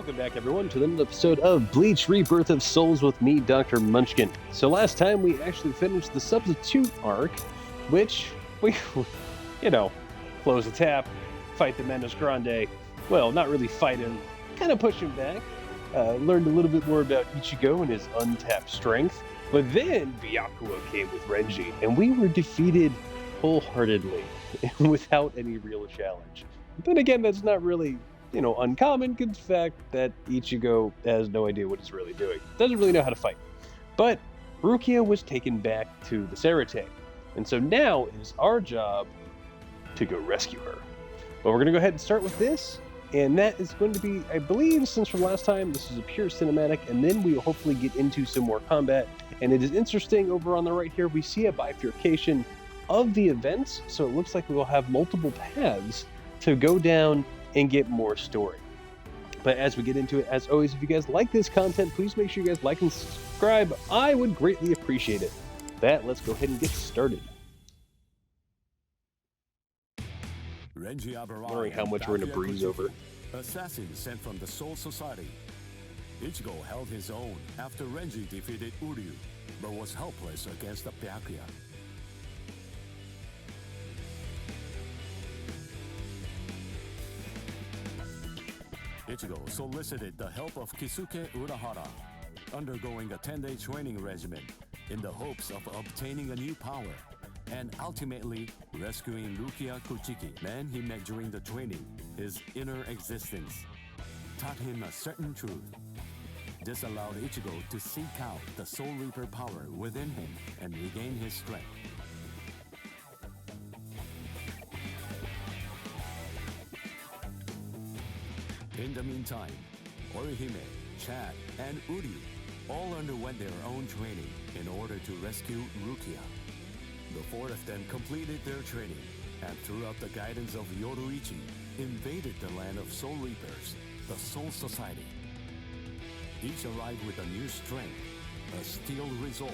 welcome back everyone to another episode of Bleach Rebirth of Souls with me, Dr. Munchkin. So last time we actually finished the Substitute arc, which we, close the tap, fight the Menace Grande. Well, not really fight him, kind of push him back. Learned a little bit more about Ichigo and his untapped strength. But then Byakuya came with Renji, and we were defeated wholeheartedly without any real challenge. But then again, that's not really uncommon, given the fact that Ichigo has no idea what he's really doing. Doesn't really know how to fight. But Rukia was taken back to the Sarate, and so now it is our job to go rescue her. But we're going to go ahead and start with this, and that is going to be, I believe, since from last time, this is a pure cinematic, and then we will hopefully get into some more combat. And it is interesting, over on the right here, we see a bifurcation of the events, so it looks like we will have multiple paths to go down and get more story. But as we get into it, as always, if you guys like this content, please make sure you guys like and subscribe. I would greatly appreciate it. Let's go ahead and get started. Wondering how much we're going to breeze over. Assassin sent from the Soul Society. Ichigo held his own after Renji defeated Uryu, but was helpless against the Byakuya. Ichigo solicited the help of Kisuke Urahara, undergoing a 10-day training regimen in the hopes of obtaining a new power, and ultimately rescuing Rukia Kuchiki. Man he met during the training, his inner existence, taught him a certain truth. This allowed Ichigo to seek out the Soul Reaper power within him and regain his strength. In the meantime, Orihime, Chad, and Uryu all underwent their own training in order to rescue Rukia. The four of them completed their training, and throughout the guidance of Yoruichi, invaded the land of Soul Reapers, the Soul Society. Each arrived with a new strength, a steel resolve,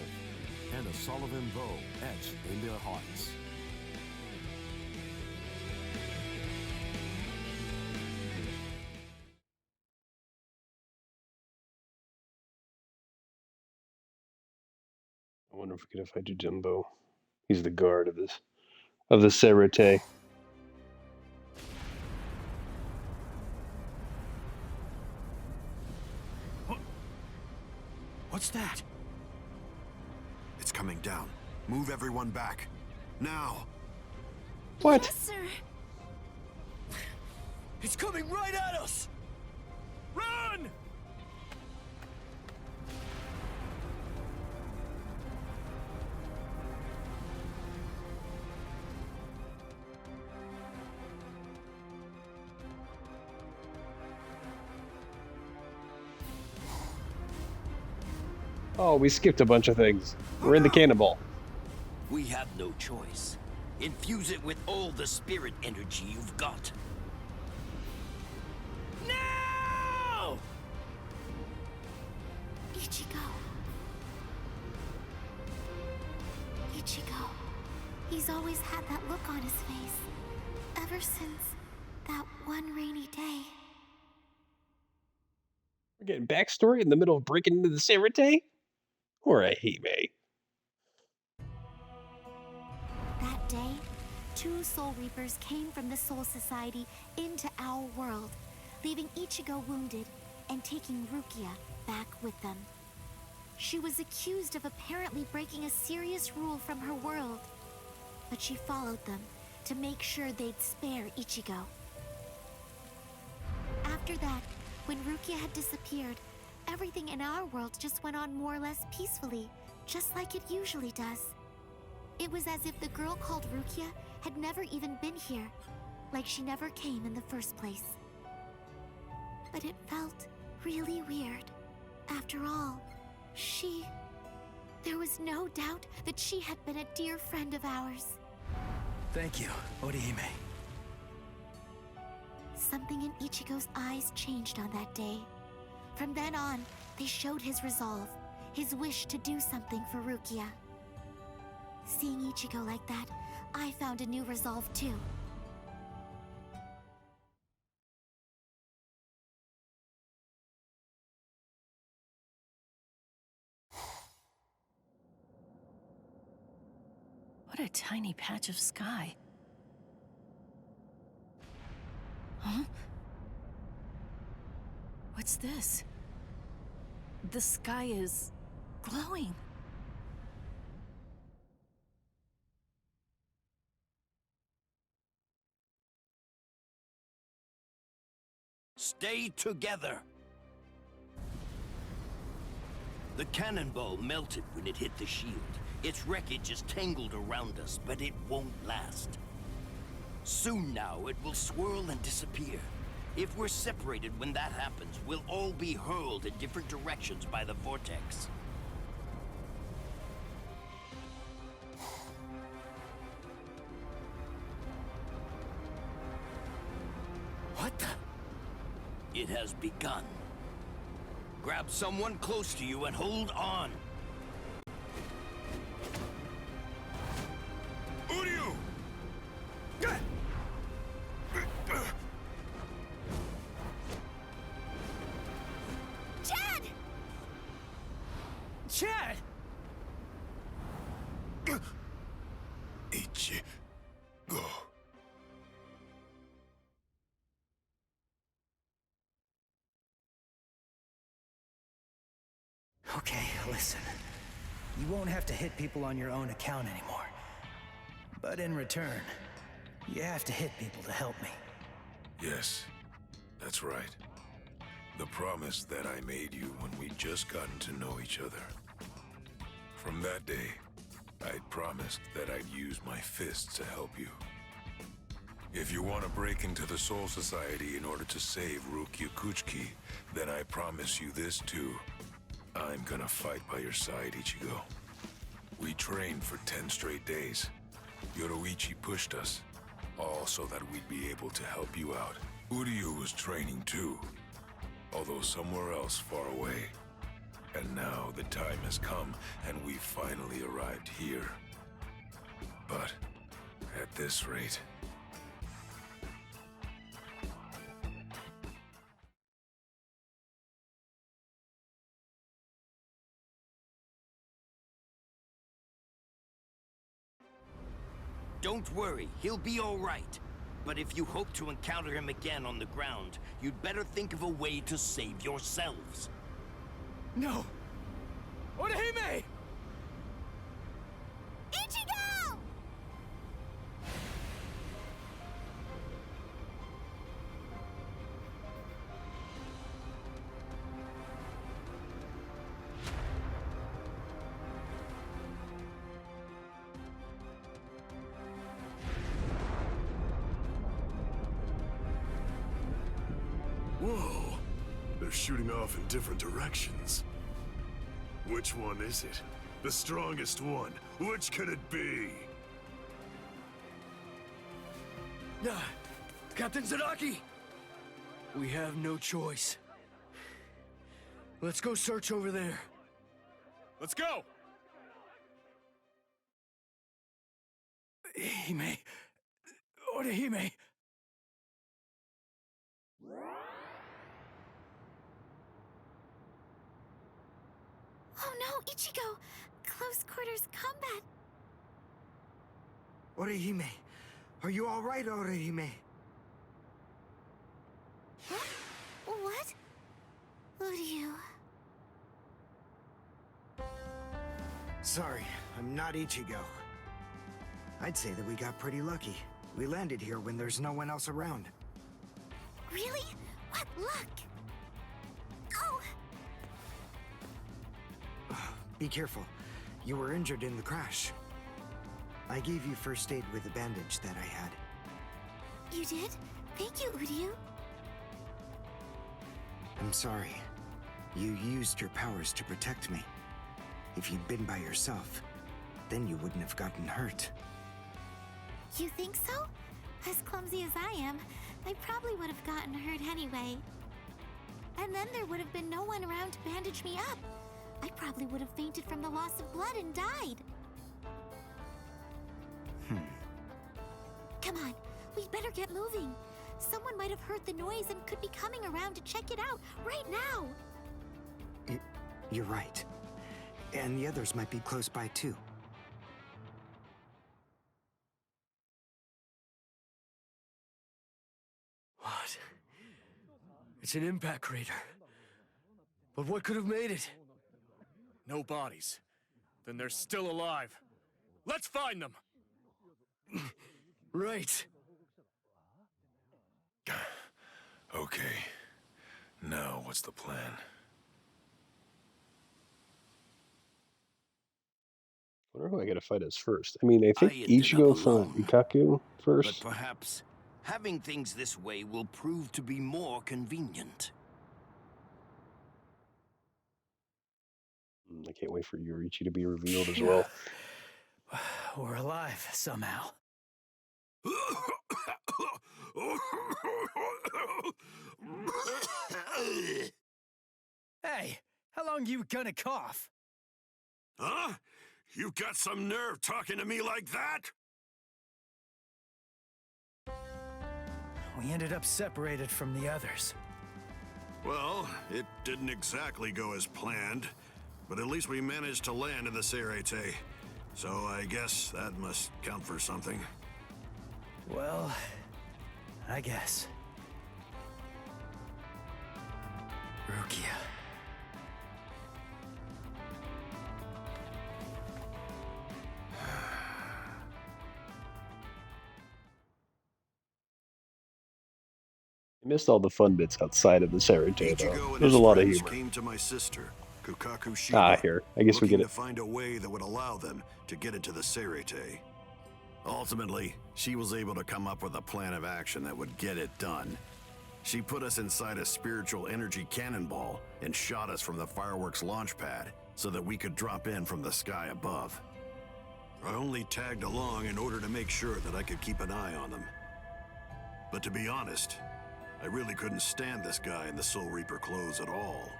and a Sullivan bow etched in their hearts. I wonder if we could fight Jidanbo. He's the guard of the Sarate. What's that? It's coming down. Move everyone back. Now! What? Yes, sir. It's coming right at us! Run! Oh, we skipped a bunch of things. We're in the cannonball. We have no choice. Infuse it with all the spirit energy you've got. Now! Ichigo. Ichigo. He's always had that look on his face. Ever since that one rainy day. We're getting backstory in the middle of breaking into the Sarate? Orihime. That day, 2 Soul Reapers came from the Soul Society into our world, leaving Ichigo wounded and taking Rukia back with them. She was accused of apparently breaking a serious rule from her world, but she followed them to make sure they'd spare Ichigo. After that, when Rukia had disappeared, everything in our world just went on more or less peacefully, just like it usually does. It was as if the girl called Rukia had never even been here, like she never came in the first place. But it felt really weird. After all, there was no doubt that she had been a dear friend of ours. Thank you, Orihime. Something in Ichigo's eyes changed on that day. From then on, they showed his resolve, his wish to do something for Rukia. Seeing Ichigo like that, I found a new resolve too. What a tiny patch of sky. Huh? What's this? The sky is glowing. Stay together. The cannonball melted when it hit the shield. Its wreckage is tangled around us, but it won't last. Soon now, it will swirl and disappear. If we're separated when that happens, we'll all be hurled in different directions by the vortex. What the? It has begun. Grab someone close to you and hold on. Uryu! Chad! Chad! Ichigo. Okay, listen. You won't have to hit people on your own account anymore. But in return, you have to hit people to help me. Yes, that's right. The promise that I made you when we'd just gotten to know each other. From that day, I'd promised that I'd use my fists to help you. If you want to break into the Soul Society in order to save Rukia Kuchiki, then I promise you this too. I'm gonna fight by your side, Ichigo. We trained for 10 straight days. Yoruichi pushed us, all so that we'd be able to help you out. Uryu was training too, although somewhere else far away. And now the time has come, and we finally arrived here. But at this rate... Don't worry, he'll be all right. But if you hope to encounter him again on the ground, you'd better think of a way to save yourselves. No! Orihime! Ichigo! Whoa! They're shooting off in different directions. Which one is it? The strongest one. Which could it be? Captain Zaraki! We have no choice. Let's go search over there. Let's go! Hime... Orihime... Oh no, Ichigo! Close quarters combat! Orihime, are you all right, Orihime? Huh? What? Uryu... Sorry, I'm not Ichigo. I'd say that we got pretty lucky. We landed here when there's no one else around. Really? What luck! Oh! Be careful. You were injured in the crash. I gave you first aid with the bandage that I had. You did? Thank you, Uryu. I'm sorry. You used your powers to protect me. If you'd been by yourself, then you wouldn't have gotten hurt. You think so? As clumsy as I am, I probably would have gotten hurt anyway. And then there would have been no one around to bandage me up. I probably would have fainted from the loss of blood and died. Come on, we'd better get moving. Someone might have heard the noise and could be coming around to check it out right now. You're right. And the others might be close by too. God. It's an impact crater. But what could have made it? No bodies. Then they're still alive. Let's find them! Right. Okay. Now, what's the plan? I wonder who I gotta fight as first. I mean, I think I ended up Ichigo for alone. Ikaku But first. perhaps having things this way will prove to be more convenient. I can't wait for Yoriichi to be revealed as well. We're alive somehow. Hey, how long you gonna cough? Huh? You got some nerve talking to me like that? We ended up separated from the others. Well, it didn't exactly go as planned, but at least we managed to land in the Serete. So I guess that must count for something. Well, I guess. Rukia. I missed all the fun bits outside of the Serite, though. Ichigo and There's his a lot of friends humor. came to my sister, Kukaku Shiba, Ah, here. I guess we looking get to it. find a way that would allow them to get into the Serete. Ultimately, she was able to come up with a plan of action that would get it done. She put us inside a spiritual energy cannonball and shot us from the fireworks launch pad so that we could drop in from the sky above. I only tagged along in order to make sure that I could keep an eye on them. But to be honest, I really couldn't stand this guy in the Soul Reaper clothes at all.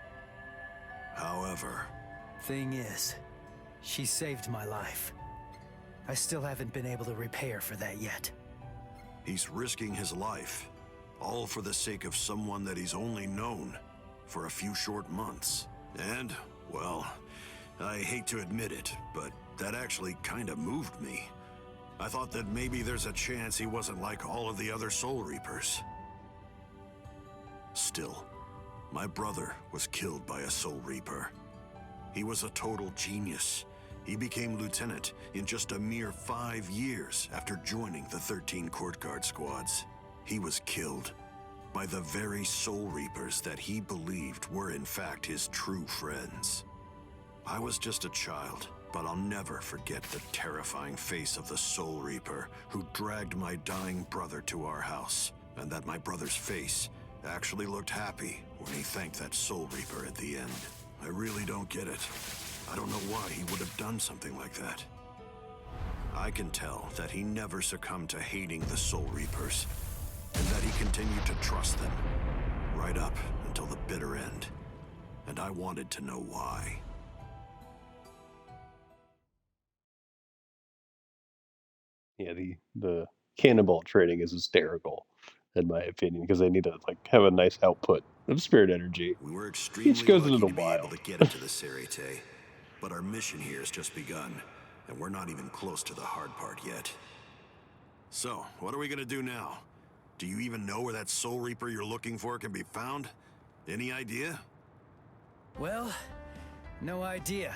However... Thing is, she saved my life. I still haven't been able to repay her for that yet. He's risking his life, all for the sake of someone that he's only known for a few short months. And, well, I hate to admit it, but that actually kind of moved me. I thought that maybe there's a chance he wasn't like all of the other Soul Reapers. Still, my brother was killed by a Soul Reaper. He was a total genius. He became lieutenant in just a mere 5 years after joining the 13 Court Guard squads. He was killed by the very Soul Reapers that he believed were in fact his true friends. I was just a child, but I'll never forget the terrifying face of the Soul Reaper who dragged my dying brother to our house, and that my brother's face actually looked happy when he thanked that Soul Reaper at the end. I really don't get it. I don't know why he would have done something like that. I can tell that he never succumbed to hating the Soul Reapers, and that he continued to trust them, right up until the bitter end. And I wanted to know why. Yeah, the cannonball training is hysterical, in my opinion, because they need to like have a nice output of spirit energy. We were Each extremely goes into lucky the to be able wild. to get into the Serite, but our mission here has just begun, and we're not even close to the hard part yet. So, what are we gonna do now? Do you even know where that Soul Reaper you're looking for can be found? Any idea? Well, no idea.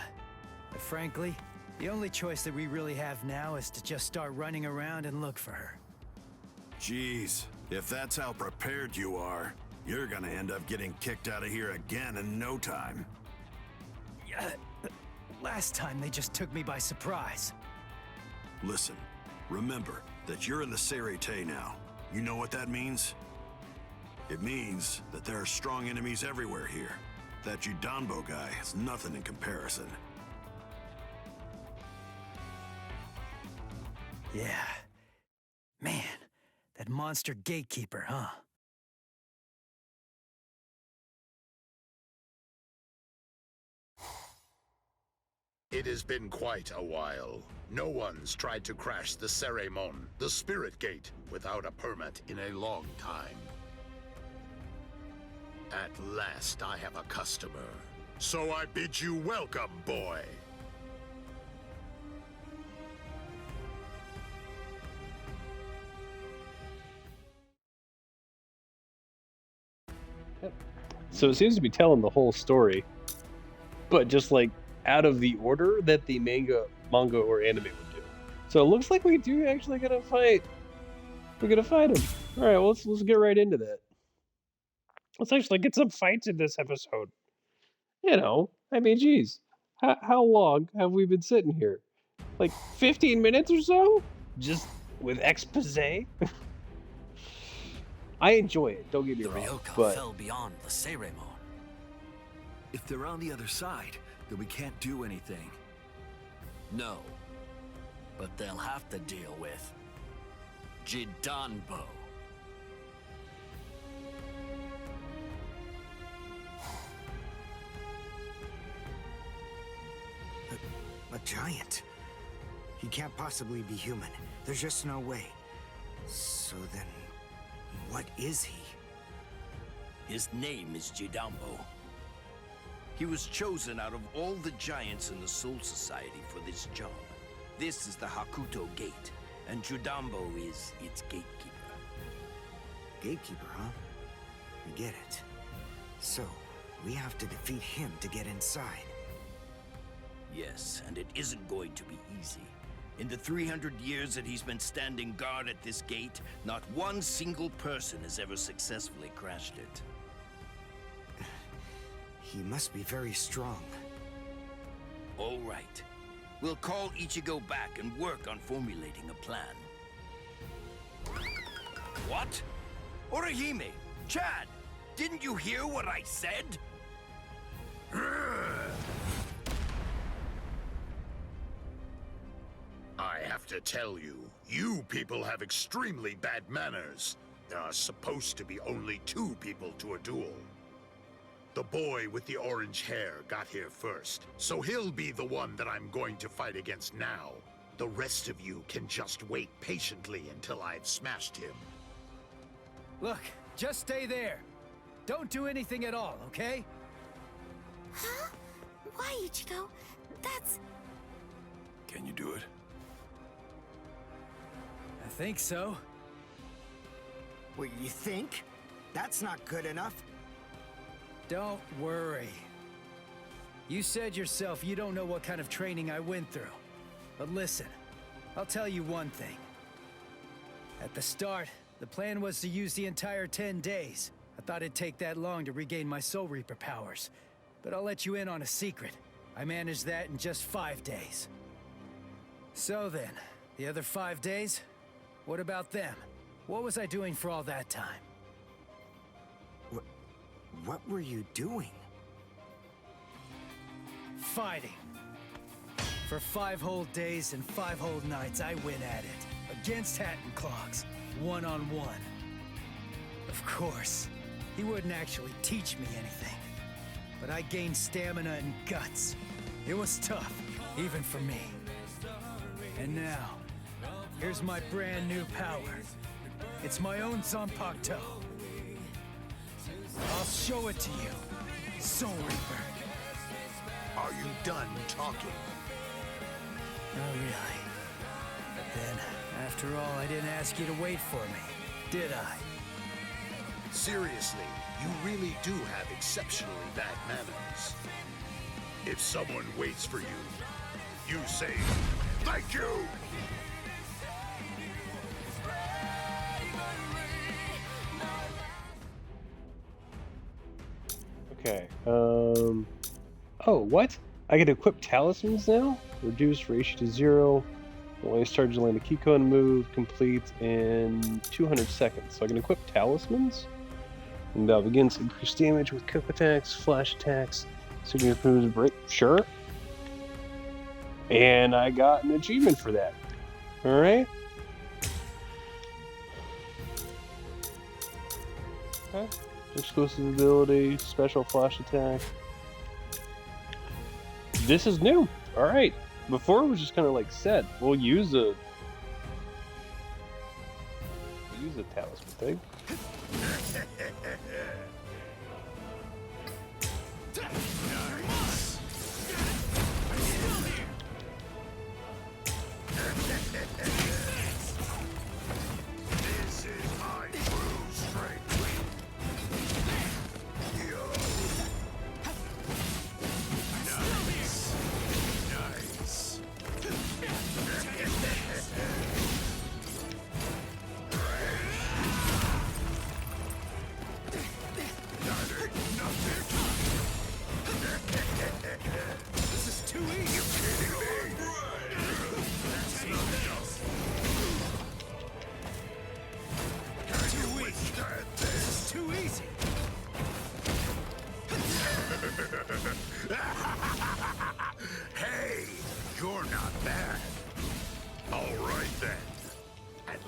But frankly, the only choice that we really have now is to just start running around and look for her. Jeez, if that's how prepared you are, you're gonna end up getting kicked out of here again in no time. Yeah, last time they just took me by surprise. Listen, remember that you're in the Serite now. You know what that means? It means that there are strong enemies everywhere here. That Jidanbo guy is nothing in comparison. Yeah. Man, that monster gatekeeper, huh? It has been quite a while. No one's tried to crash the Ceremon, the Spirit Gate, without a permit in a long time. At last I have a customer. So I bid you welcome, boy. So it seems to be telling the whole story, but just like out of the order that the manga or anime would do. So it looks like we do actually gonna fight. We're gonna fight him. All right, well, let's get right into that. Let's actually get some fights in this episode. You know, I mean, geez, how long have we been sitting here? Like 15 minutes or so? Just with expose? I enjoy it, don't get me wrong, Ryoka but fell beyond the Seiremon. If they're on the other side, then we can't do anything. No. But they'll have to deal with Jidanbo. A giant? He can't possibly be human. There's just no way. So then, what is he? His name is Jidanbo. He was chosen out of all the giants in the Soul Society for this job. This is the Hakuto Gate, and Jidanbo is its gatekeeper. Gatekeeper, huh? I get it. So, we have to defeat him to get inside. Yes, and it isn't going to be easy. In the 300 years that he's been standing guard at this gate, not one single person has ever successfully crashed it. He must be very strong. All right. We'll call Ichigo back and work on formulating a plan. What? Orihime! Chad! Didn't you hear what I said? I have to tell you, you people have extremely bad manners. There are supposed to be only 2 people to a duel. The boy with the orange hair got here first, so he'll be the one that I'm going to fight against now. The rest of you can just wait patiently until I've smashed him. Look, just stay there. Don't do anything at all, okay? Huh? Why, Ichigo? That's... Can you do it? I think so. What, you think? That's not good enough. Don't worry. You said yourself you don't know what kind of training I went through. But listen, I'll tell you one thing. At the start, the plan was to use the entire 10 days. I thought it'd take that long to regain my Soul Reaper powers. But I'll let you in on a secret. I managed that in just 5 days. So then, the other 5 days? What about them? What was I doing for all that time? What were you doing? Fighting. For 5 whole days and 5 whole nights, I went at it. Against Hatton Clogs. One-on-one. Of course, he wouldn't actually teach me anything. But I gained stamina and guts. It was tough, even for me. And now, here's my brand new power. It's my own Zanpakuto. I'll show it to you, Soul Reaper. Are you done talking? Not really. But then, after all, I didn't ask you to wait for me, did I? Seriously, you really do have exceptionally bad manners. If someone waits for you, you say, "Thank you!" okay. Oh, what? I can equip talismans now? Reduce ratio to 0. Only start to land a Kikon move complete in 200 seconds. So I can equip talismans. And begins to increase damage with quick attacks, flash attacks, significant moves, break. Sure. And I got an achievement for that. Alright. Okay. Exclusive ability, special flash attack. This is new. Alright. Before it was just kind of like set. We'll use a talisman thing. This is my true strength.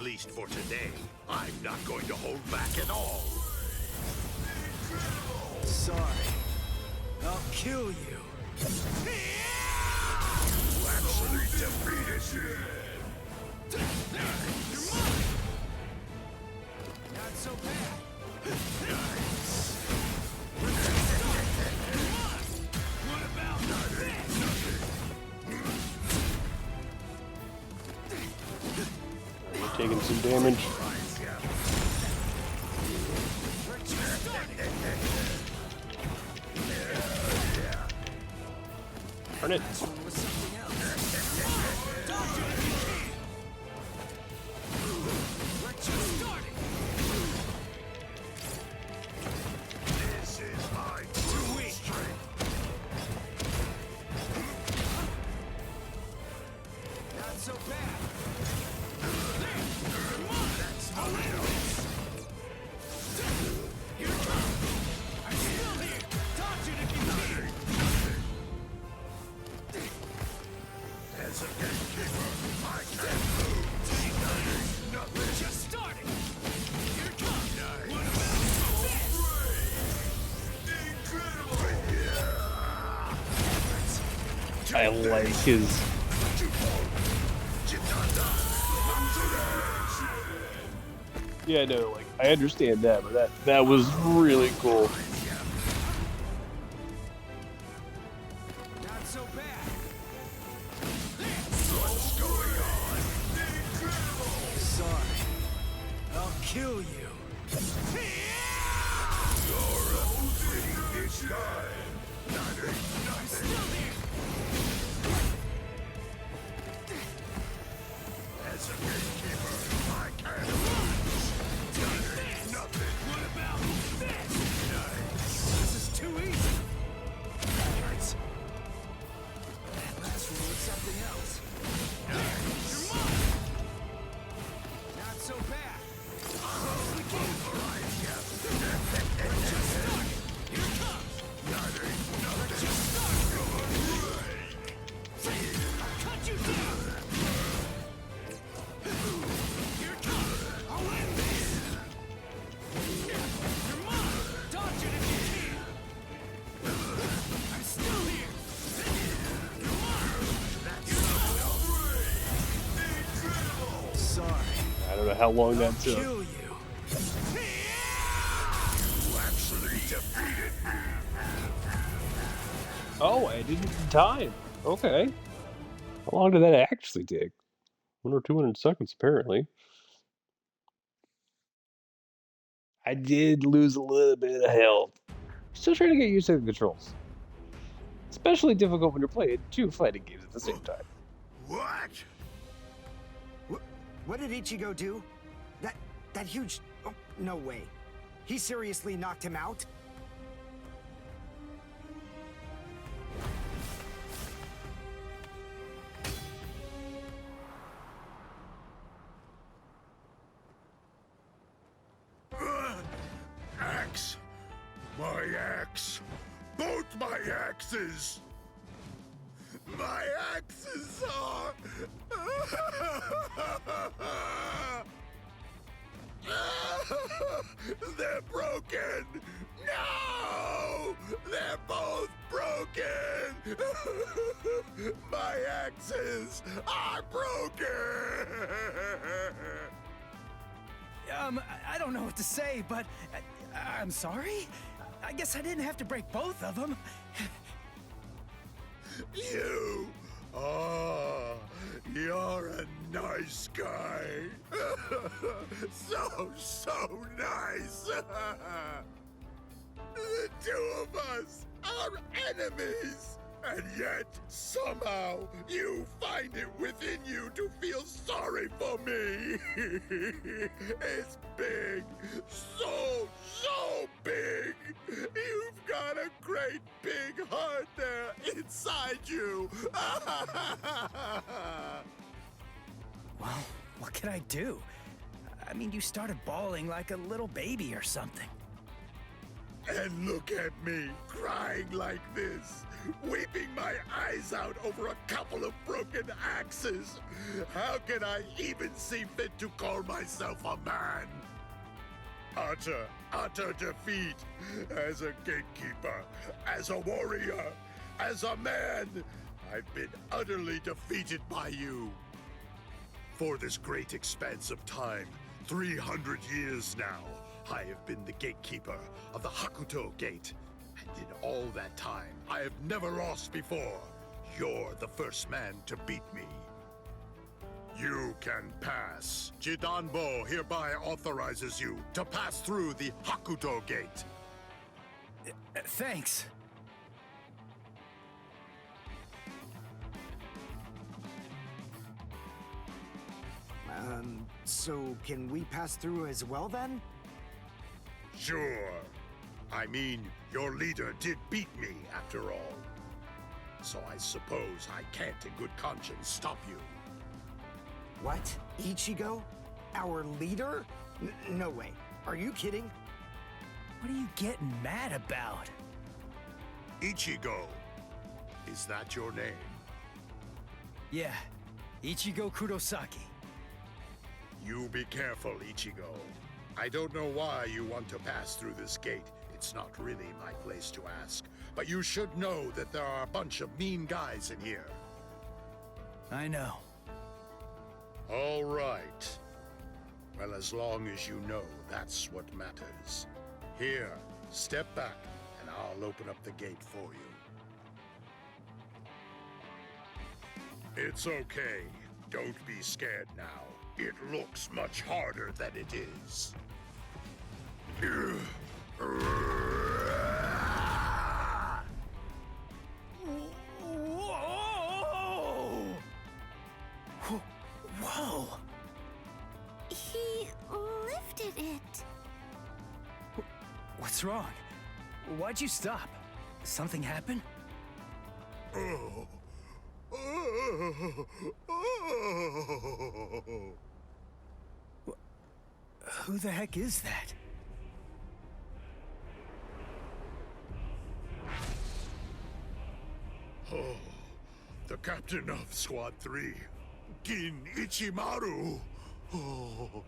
At least for today, I'm not going to hold back at all. Sorry. I'll kill you. You actually defeated me. Not so bad. What about this? We're taking some damage. Turn it. This is my true strength. Not so bad. That's how it is. Here it comes. I'm still here. Taught you to compete. As a gatekeeper, I can't move. Nothing. Just starting. Here it comes. What about this? I like his. Yeah, no, like I understand that, but that was really cool. Not so bad. What's going on? Sorry. I'll kill you. You're a pretty big guy. That ain't nothing. As a gatekeeper, I can't lose. That ain't nothing. What about this? Nice. This is too easy. Nice. That last one was something else. Nice. You're mine. Not so bad. Right, yeah. Just started. Here it comes. That ain't nothing. Just started. I'll cut you down. Here it comes. I'll end this. You're mine. Dodge it if you can. I'm still here. You're mine. Sorry. I don't know how long that took. Kill you. You actually defeated me. Oh, I did it in time. Okay. How long did that actually take? 1 or 200 seconds, apparently. I did lose a little bit of health. Still trying to get used to the controls. Especially difficult when you're playing 2 fighting games at the same time. What? What did Ichigo do? That huge... Oh, no way. He seriously knocked him out? Axe. My axe. Both my axes. My axes are... They're broken! No! They're both broken! My axes are broken! I don't know what to say, but I'm sorry? I guess I didn't have to break both of them. You! Oh, you're a nice guy. So nice. The two of us are enemies. And yet, somehow, you find it within you to feel sorry for me. It's big. So big. You've got a great big heart there inside you. Well, what can I do? I mean, you started bawling like a little baby or something. And look at me, crying like this. weeping my eyes out over a couple of broken axes. How can I even see fit to call myself a man? Utter defeat. As a gatekeeper, as a warrior, as a man, I've been utterly defeated by you. For this great expanse of time, 300 years now, I have been the gatekeeper of the Hakuto Gate. And in all that time, I have never lost before. You're the first man to beat me. You can pass. Jidanbo hereby authorizes you to pass through the Hakuto Gate. Thanks. So can we pass through as well then? Sure. I mean, your leader did beat me after all. So I suppose I can't in good conscience stop you. What? Ichigo? Our leader? No way. Are you kidding? What are you getting mad about? Ichigo. Is that your name? Yeah. Ichigo Kurosaki. You be careful, Ichigo. I don't know why you want to pass through this gate. It's not really my place to ask. But you should know that there are a bunch of mean guys in here. I know. All right. Well, as long as you know, that's what matters. Here, step back, and I'll open up the gate for you. It's okay. Don't be scared now. It looks much harder than it is. Whoa! He lifted it. What's wrong? Why'd you stop? Something happen? Oh. Who the heck is that? Oh, the captain of Squad 3, Gin Ichimaru. Oh.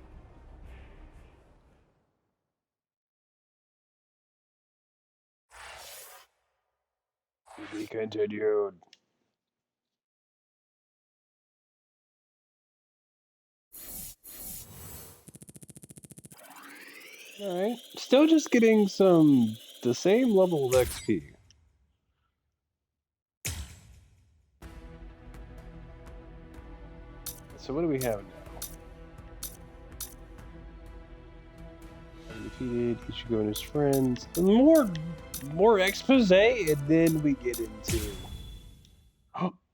To be continued. Alright, still just getting the same level of XP. So what do we have now? Defeated Ichigo and his friends. More expose, and then we get into...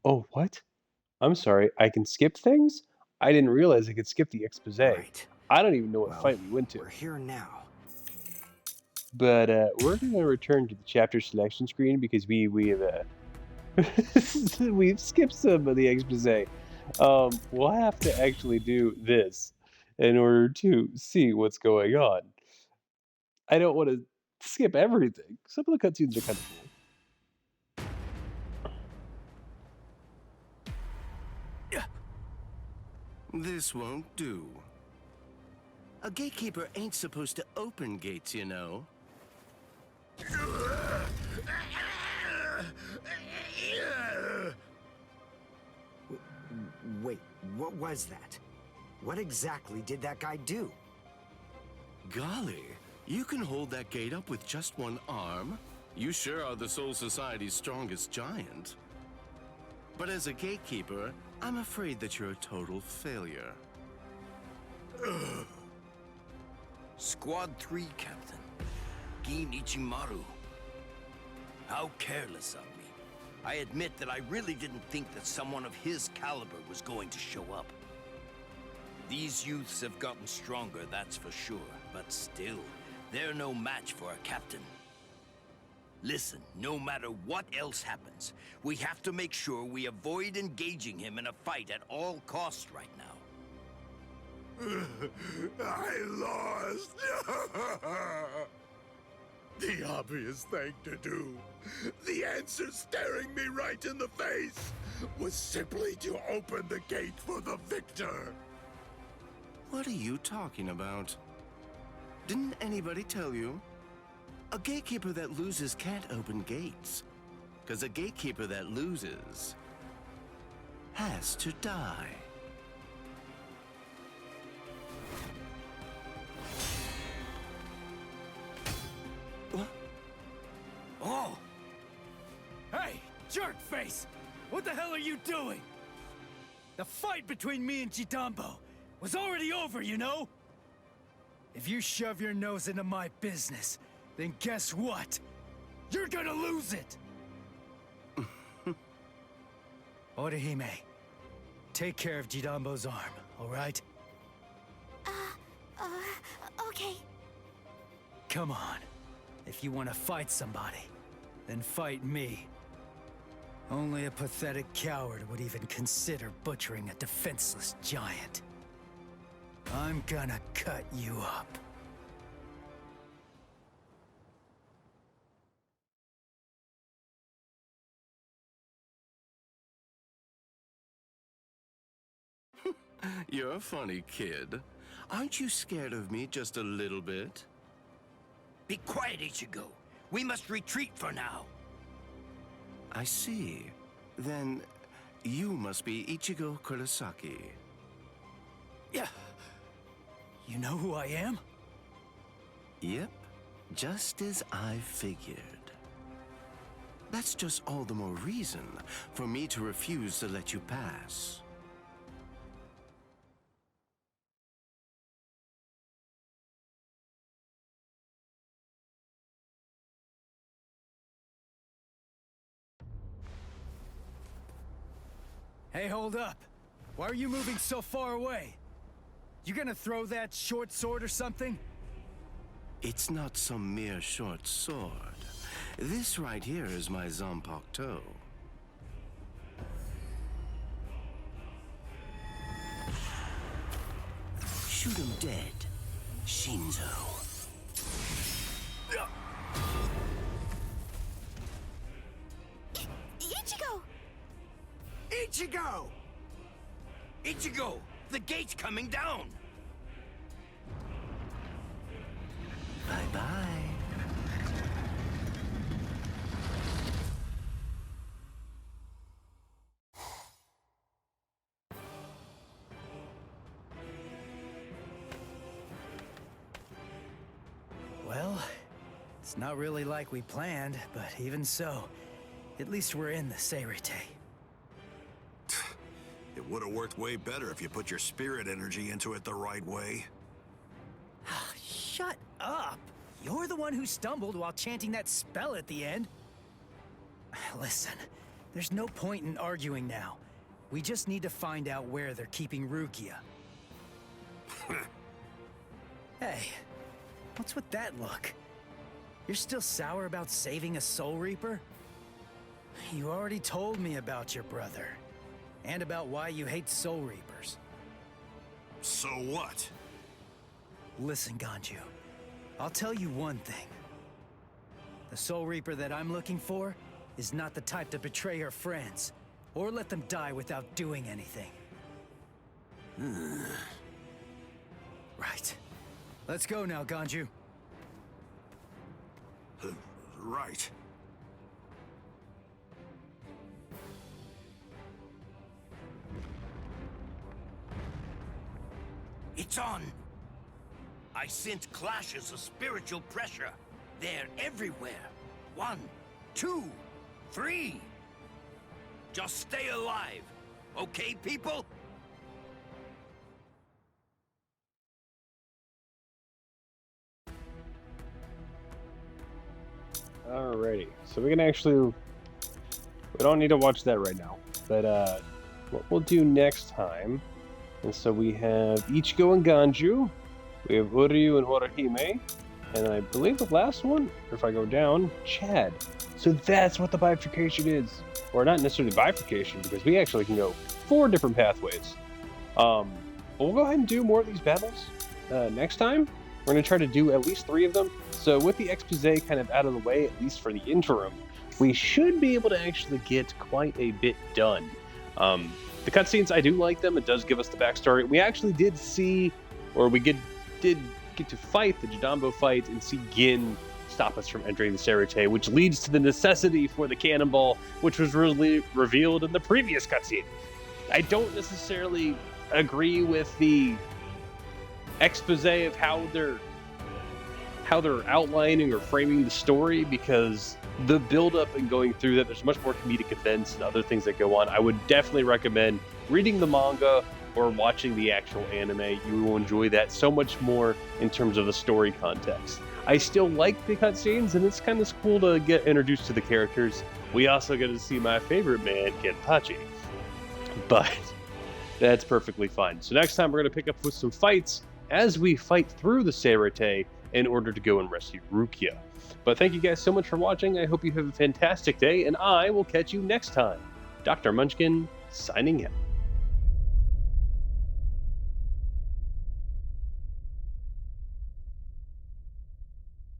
Oh, what? I'm sorry, I can skip things? I didn't realize I could skip the expose. Right. I don't even know what fight we went to. We're here now. But we're gonna return to the chapter selection screen because we've we've skipped some of the expose. We'll have to actually do this in order to see what's going on. I don't want to skip everything. Some of the cutscenes are kind of cool. This won't do. A gatekeeper ain't supposed to open gates, you know. Wait, what was that? What exactly did that guy do? Golly, you can hold that gate up with just one arm? You sure are the Soul Society's strongest giant. But as a gatekeeper, I'm afraid that you're a total failure. Squad 3, Captain. Gin Ichimaru. How careless of me. I admit that I really didn't think that someone of his caliber was going to show up. These youths have gotten stronger, that's for sure. But still, they're no match for a captain. Listen, no matter what else happens, we have to make sure we avoid engaging him in a fight at all costs right now. I lost. The obvious thing to do, the answer staring me right in the face, was simply to open the gate for the victor. What are you talking about? Didn't anybody tell you? A gatekeeper that loses can't open gates. Because a gatekeeper that loses has to die. What? Oh! Hey, jerkface! What the hell are you doing? The fight between me and Jidanbo was already over, you know? If you shove your nose into my business, then guess what? You're gonna lose it! Orihime, take care of Jidanbo's arm, alright? Okay. Come on. If you want to fight somebody, then fight me. Only a pathetic coward would even consider butchering a defenseless giant. I'm gonna cut you up. You're a funny kid. Aren't you scared of me just a little bit? Be quiet, Ichigo. We must retreat for now. I see. Then you must be Ichigo Kurosaki. Yeah. You know who I am? Yep, just as I figured. That's just all the more reason for me to refuse to let you pass. Hey, hold up. Why are you moving so far away? You gonna throw that short sword or something? It's not some mere short sword. This right here is my Zanpakuto. Shoot him dead, Shinzo. Ichigo! Ichigo! Ichigo! The gate's coming down! Bye-bye. Well, it's not really like we planned, but even so, at least we're in the Seirite. It would have worked way better if you put your spirit energy into it the right way. Shut up! You're the one who stumbled while chanting that spell at the end. Listen, there's no point in arguing now. We just need to find out where they're keeping Rukia. Hey, what's with that look? You're still sour about saving a Soul Reaper? You already told me about your brother. And about why you hate Soul Reapers. So what? Listen, Ganju. I'll tell you one thing. The Soul Reaper that I'm looking for is not the type to betray her friends, or let them die without doing anything. Right. Let's go now, Ganju. Right. It's on! I sense clashes of spiritual pressure. They're everywhere. 1, 2, 3. Just stay alive. Okay, people? Alrighty, so we can actually... We don't need to watch that right now, but what we'll do next time... And so we have Ichigo and Ganju, we have Uryu and Orihime, and I believe the last one, or if I go down, Chad. So that's what the bifurcation is. Or not necessarily bifurcation, because we actually can go 4 different pathways. But we'll go ahead and do more of these battles next time. We're going to try to do at least 3 of them. So with the expose kind of out of the way, at least for the interim, we should be able to actually get quite a bit done. The cutscenes, I do like them. It does give us the backstory. We actually did see, or we did get to fight the Jidanbo fight and see Gin stop us from entering the Serite, which leads to the necessity for the cannonball, which was really revealed in the previous cutscene. I don't necessarily agree with the expose of how they're outlining or framing the story, because the build-up and going through that, there's much more comedic events and other things that go on. I would definitely recommend reading the manga or watching the actual anime. You will enjoy that so much more in terms of the story context. I still like the cutscenes, and it's kind of cool to get introduced to the characters. We also get to see my favorite man, Genpachi. But that's perfectly fine. So next time we're going to pick up with some fights as we fight through the Serite in order to go and rescue Rukia. But thank you guys so much for watching. I hope you have a fantastic day, and I will catch you next time. Dr. Munchkin, signing out.